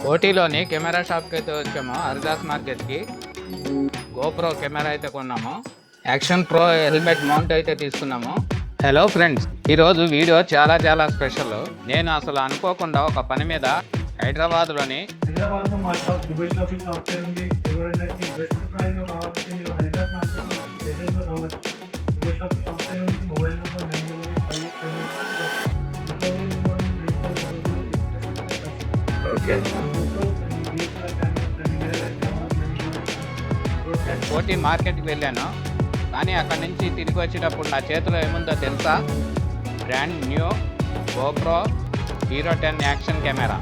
కోటిలోని camera షాప్కి అయితే వచ్చాము. హరిదాస్ మార్కెట్కి. గోప్రో కెమెరా అయితే కొన్నాము. యాక్షన్ ప్రో హెల్మెట్ మౌంట్ అయితే తీసుకున్నాము. హలో ఫ్రెండ్స్, ఈరోజు వీడియో చాలా స్పెషల్. నేను అసలు అనుకోకుండా ఒక పని మీద హైదరాబాద్లోని కోటి మార్కెట్కి వెళ్ళాను. కానీ అక్కడి నుంచి తిరిగి వచ్చేటప్పుడు నా చేతిలో ఏముందో తెలుసా? Brand new GoPro hero 10 action camera.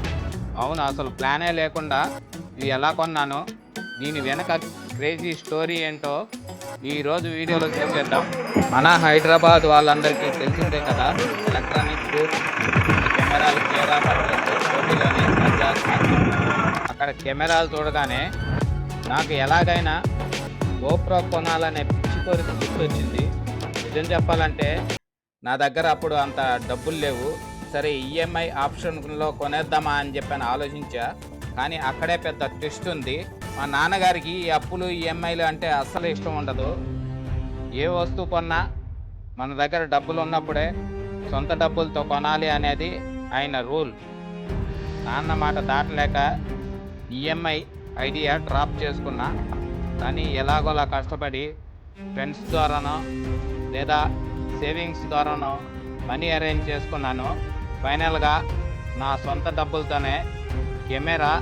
అవును, అసలు ప్లానే లేకుండా ఇది ఎలా కొన్నాను, దీని వెనక క్రేజీ స్టోరీ ఏంటో ఈరోజు వీడియోలో చూసేద్దాం. మన హైదరాబాద్ వాళ్ళందరికీ తెలిసిందే కదా, ఎలక్ట్రానిక్ కెమెరాలు అక్కడ కెమెరాలు చూడగానే నాకు ఎలాగైనా గోప్రో కొనాలనే పిచ్చి కోరిక గుర్తొచ్చింది. నిజం చెప్పాలంటే నా దగ్గర అప్పుడు అంత డబ్బులు లేవు. సరే, ఈఎంఐ ఆప్షన్లో కొనేద్దామా అని చెప్పని ఆలోచించా. కానీ అక్కడే పెద్ద ట్విస్ట్ ఉంది. మా నాన్నగారికి ఈ అప్పులు ఈఎంఐలు అంటే అస్సలు ఇష్టం ఉండదు. ఏ వస్తువు కొన్నా మన దగ్గర డబ్బులు ఉన్నప్పుడే సొంత డబ్బులతో కొనాలి అనేది ఆయన రూల్. నాన్న మాట దాటలేక ఈఎంఐ ఐడియా డ్రాప్ చేసుకున్నా. కానీ ఎలాగోలా కష్టపడి ఫ్రెండ్స్ ద్వారానో లేదా సేవింగ్స్ ద్వారానో మనీ అరేంజ్ చేసుకున్నాను. ఫైనల్గా నా సొంత డబ్బులతోనే కెమెరా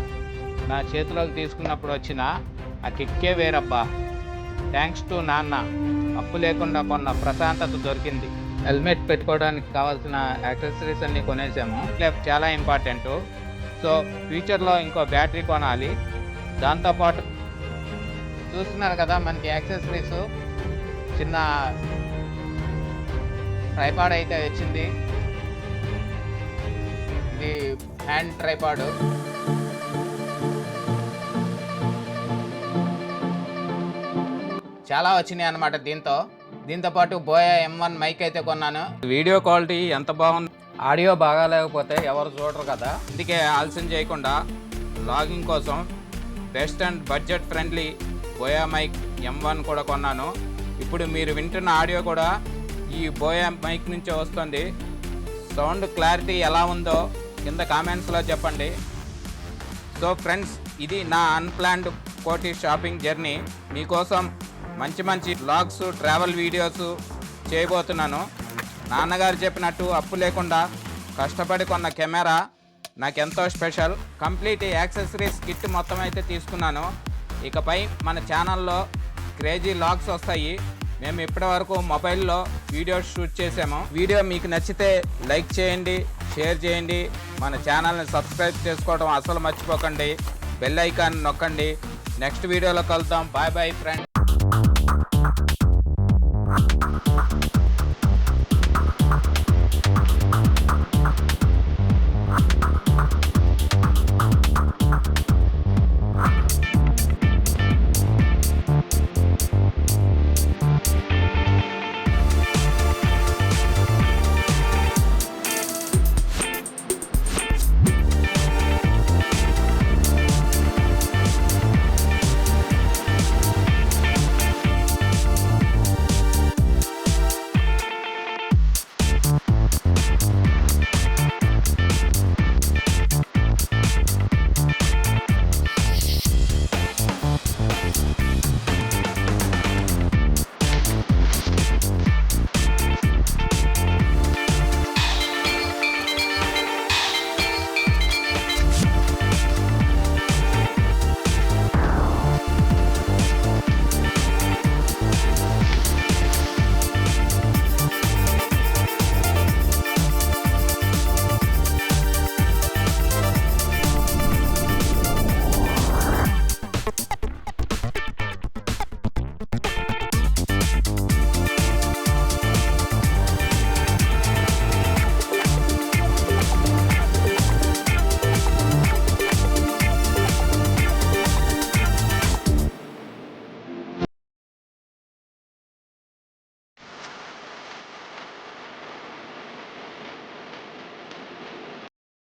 నా చేతిలోకి తీసుకున్నప్పుడు వచ్చిన ఆ కిక్కే వేరబ్బా. థ్యాంక్స్ టు నాన్న. అప్పు లేకుండా కొన్న ప్రశాంతత దొరికింది. హెల్మెట్ పెట్టుకోవడానికి కావాల్సిన యాక్సెసరీస్ అన్నీ కొనేసాము. చాలా ఇంపార్టెంట్. సో ఫ్యూచర్లో ఇంకో బ్యాటరీ కొనాలి. దాంతోపాటు చూస్తున్నారు కదా, మనకి యాక్సెసరీస్ చిన్న ట్రైపాడ్ అయితే వచ్చింది. ఇది హ్యాండ్ ట్రైపాడ్. చాలా వచ్చినాయి అన్నమాట. దీంతో పాటు బోయా M1 మైక్ అయితే కొన్నాను. వీడియో క్వాలిటీ ఎంత బాగుంది, ఆడియో బాగా లేకపోతే ఎవరు చూడరు కదా. అందుకే ఆలస్యం చేయకుండా లాగింగ్ కోసం best and budget friendly Boya mic M1 కూడా కొన్నాను. ఇప్పుడు మీరు వింటున్న ఆడియో కూడా ఈ బోయా మైక్ నుంచే వస్తుంది. సౌండ్ క్లారిటీ ఎలా ఉందో కింద కామెంట్స్లో చెప్పండి. సో ఫ్రెండ్స్, ఇది నా అన్ప్లాన్డ్ కోటి షాపింగ్ జర్నీ. మీకోసం మంచి వ్లాగ్స్, ట్రావెల్ వీడియోస్ చేయబోతున్నాను. నాన్నగారు చెప్పినట్టు అప్పు లేకుండా కష్టపడి కొన్న కెమెరా నాకెంతో స్పెషల్. కంప్లీట్ యాక్సెసరీస్ కిట్ మొత్తం అయితే తీసుకున్నాను. ఇకపై మన ఛానల్లో క్రేజీ వ్లాగ్స్ వస్తాయి. మేము ఇప్పటివరకు మొబైల్లో వీడియోస్ షూట్ చేసాము. వీడియో మీకు నచ్చితే లైక్ చేయండి, షేర్ చేయండి. మన ఛానల్ని సబ్స్క్రైబ్ చేసుకోవడం అసలు మర్చిపోకండి. బెల్ ఐకాన్ నొక్కండి. నెక్స్ట్ వీడియోలో కలుద్దాం. Bye friends.